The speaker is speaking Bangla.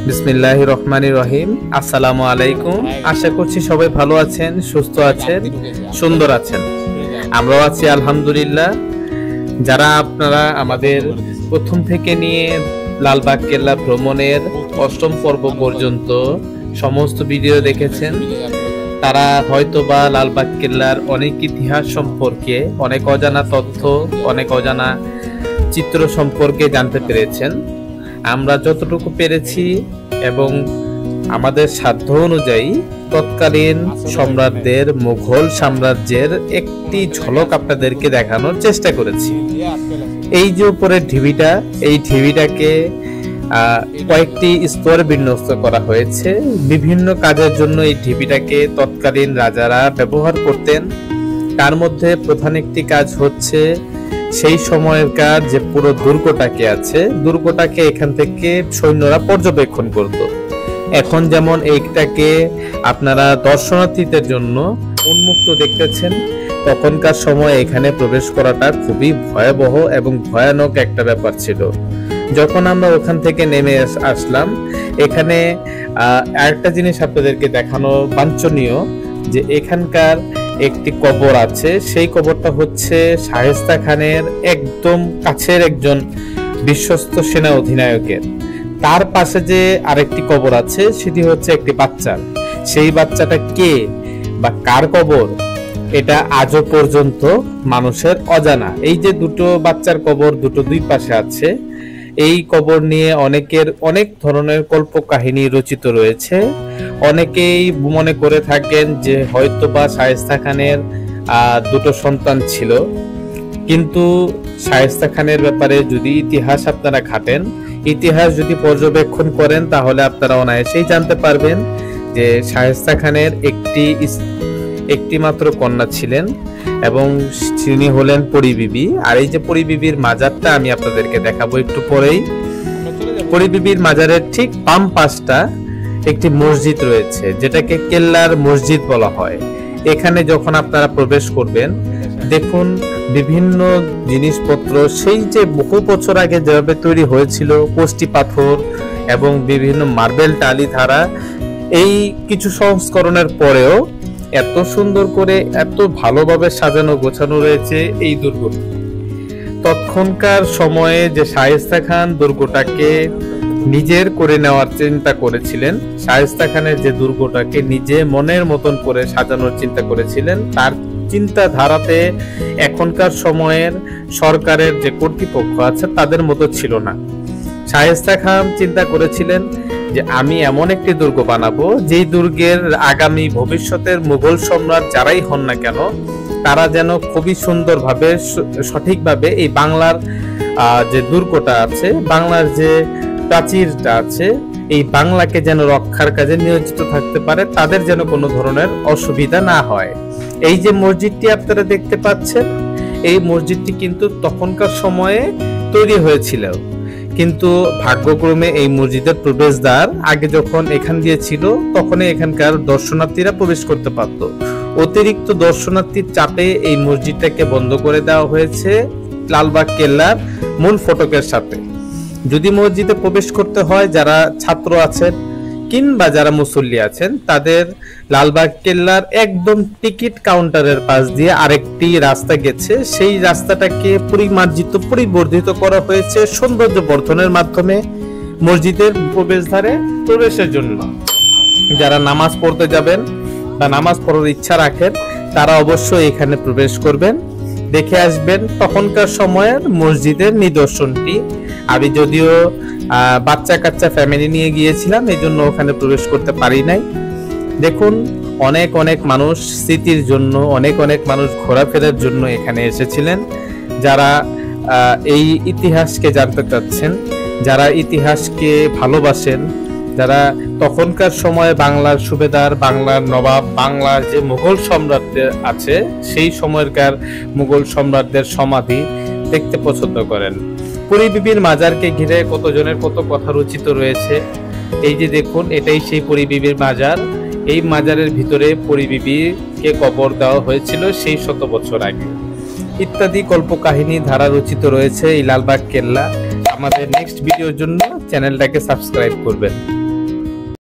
বিসমিল্লাহির রহমানির রহিম। আসসালামু আলাইকুম। আশা করছি সবাই ভালো আছেন, সুস্থ আছেন, সুন্দর আছেন। আমরাও আছি আলহামদুলিল্লাহ। যারা আপনারা আমাদের প্রথম থেকে নিয়ে লালবাগ কেল্লা ভ্রমণের 8ম পর্ব পর্যন্ত সমস্ত ভিডিও দেখেছেন, তারা হয়তোবা লালবাগ কেল্লার অনেক ইতিহাস সম্পর্কে, অনেক অজানা তথ্য, অনেক অজানা চিত্র সম্পর্কে জানতে পেরেছেন। আমরা যতটুকু পেরেছি এবং আমাদের সাধ্য অনুযায়ী তৎকালীন সম্রাটদের, মুঘল সাম্রাজ্যের একটি ঝলক আপনাদেরকে দেখানোর চেষ্টা করেছি। এই যে উপরের ঢিবিটা, এই ঢিবিটাকে কয়েকটি স্তরে বিন্যস্ত করা হয়েছে। বিভিন্ন কাজের জন্য এই ঢিবিটাকে তৎকালীন রাজারা ব্যবহার করতেন। তার মধ্যে প্রধান একটি কাজ হচ্ছে সেই সময়ের কাজ যে পুরো দুর্গটাকে আছে, দুর্গটাকে এখান থেকে সৈন্যরা পর্যবেক্ষণ করত। এখন যেমন এইটাকে আপনারা দর্শনার্থীদের জন্য উন্মুক্ত দেখতেছেন, তখনকার সময় এখানে প্রবেশ করাটা খুবই ভয়াবহ এবং ভয়ানক একটা ব্যাপার ছিল। যখন আমরা ওখান থেকে নেমে আসলাম, এখানে আরেকটা জিনিস আপনাদেরকে দেখানো বাঞ্ছনীয়, যে এখানকার একটি কবর আছে। সেই কবরটা হচ্ছে শায়েস্তা খানের একদম কাছের একজন বিশ্বস্ত সেনা অধিনায়কের। তার পাশে যে আরেকটি কবর আছে, সেটি হচ্ছে একটি বাচ্চার। সেই বাচ্চাটা কে বা কার কবর, এটা আজও পর্যন্ত মানুষের অজানা। এই যে দুটো বাচ্চার কবর দুটো দুই পাশে আছে, এই কবর নিয়ে অনেকের অনেক ধরনের কল্পকাহিনী রচিত রয়েছে। অনেকেই মনে করে থাকেন যে হয়তোবা শায়েস্তা খানের দুটো সন্তান ছিল, কিন্তু শায়েস্তা খানের ব্যাপারে যদি ইতিহাস আপনারা ঘাটেন, ইতিহাস যদি পর্যবেক্ষণ করেন, তাহলে আপনারা অনায়াসেই জানতে পারবেন যে শায়েস্তা খানের একটি মাত্র কন্যা ছিলেন এবং তিনি হলেন পরী বিবি। আর এই যে পরী বিবির মাজারটা আমি আপনাদেরকে দেখাবো একটু পরেই। পরী বিবির মাজারের ঠিক বাম পাশটা একটি মসজিদ রয়েছে, যেটাকে কেল্লার মসজিদ বলা হয়। এখানে যখন আপনারা প্রবেশ করবেন, দেখুন বিভিন্ন জিনিসপত্র সেই যে বহু বছর আগে যেভাবে তৈরি হয়েছিল, কষ্টি পাথর এবং বিভিন্ন মার্বেল টালি ধারা, এই কিছু সংস্করণের পরেও এত সুন্দর করে এত ভালোভাবে সাজানো গোছানো রয়েছে এই দুর্গটি। তখনকার সময়ে যে শায়েস্তা খান দুর্গটাকে নিজের করে নেওয়ার চিন্তা করেছিলেন, শায়েস্তা খানের যে দুর্গটাকে নিজে মনের মতন করে সাজানোর চিন্তা করেছিলেন, তার চিন্তাধারাতে এখনকার সময়ের সরকারের যে কর্তৃপক্ষ আছে তাদের মতো ছিল না। শায়েস্তা খান চিন্তা করেছিলেন যে আমি এমন একটি দুর্গ বানাবো, যেই দুর্গের আগামী ভবিষ্যতের মুঘল সম্রাট যারাই হন না কেন, তারা যেন খুবই সুন্দরভাবে সঠিকভাবে এই বাংলার যে দুর্গটা আছে, বাংলার যে প্রাচীরটা আছে, এই বাংলাকে যেন রক্ষার কাজে নিয়োজিত থাকতে পারে, তাদের যেন কোনো ধরনের অসুবিধা না হয়। এই যে মসজিদটি আপনারা দেখতে পাচ্ছেন, এই মসজিদটি কিন্তু তখনকার সময়ে তৈরি হয়েছিল, কিন্তু ভাগ্যক্রমে এই মসজিদের প্রবেশদ্বার আগে যখন এখান দিয়ে ছিল, তখনই এখানকার দর্শনার্থীরা প্রবেশ করতে পারত। অতিরিক্ত দর্শনার্থীর চাপে এই মসজিদটাকে বন্ধ করে দেওয়া হয়েছে লালবাগ কেল্লার মূল ফটকের সাথে। যদি মসজিদে প্রবেশ করতে হয়, যারা ছাত্র আছেন কিংবা যারা মুসল্লি আছেন, তাদের লালবাগ কেল্লার একদম টিকিট কাউন্টারের পাশ দিয়ে আরেকটি রাস্তা গেছে। সেই রাস্তাটাকে পরিবর্ধিত করা হয়েছে সৌন্দর্য বর্ধনের মাধ্যমে মসজিদের প্রবেশদ্বারে প্রবেশের জন্য। যারা নামাজ পড়তে যাবেন বা নামাজ পড়ার ইচ্ছা রাখেন, তারা অবশ্যই এখানে প্রবেশ করবেন, দেখে আসবেন তখনকার সময়ের মসজিদের নিদর্শনটি। আমি যদিও বাচ্চা কাচ্চা ফ্যামিলি নিয়ে গিয়েছিলাম, এই জন্য ওখানে প্রবেশ করতে পারি নাই। দেখুন অনেক অনেক মানুষ স্মৃতির জন্য, অনেক অনেক মানুষ ঘোরাফেরার জন্য এখানে এসেছিলেন। যারা এই ইতিহাসকে জানতে চাচ্ছেন, যারা ইতিহাসকে ভালোবাসেন, যারা তখনকার সময়ে বাংলার সুবেদার, বাংলার নবাব, বাংলার যে মুঘল সম্রাটদের আছে, সেই সময়কার মুঘল সম্রাটদের সমাধি দেখতে পছন্দ করেন। পরী বিবির মাজারকে ঘিরে কতজনের কত কথা রচিত রয়েছে। এই যে দেখুন, এটাই সেই পরী বিবির মাজার। এই মাজারের ভিতরে পরী বিবিকে কবর দেওয়া হয়েছিল সেই 100 বছর আগে। ইত্যাদি কল্পকাহিনী ধারা রচিত রয়েছে এই লালবাগ কেল্লা। আমাদের নেক্সট ভিডিওর জন্য চ্যানেলটাকে সাবস্ক্রাইব করবেন।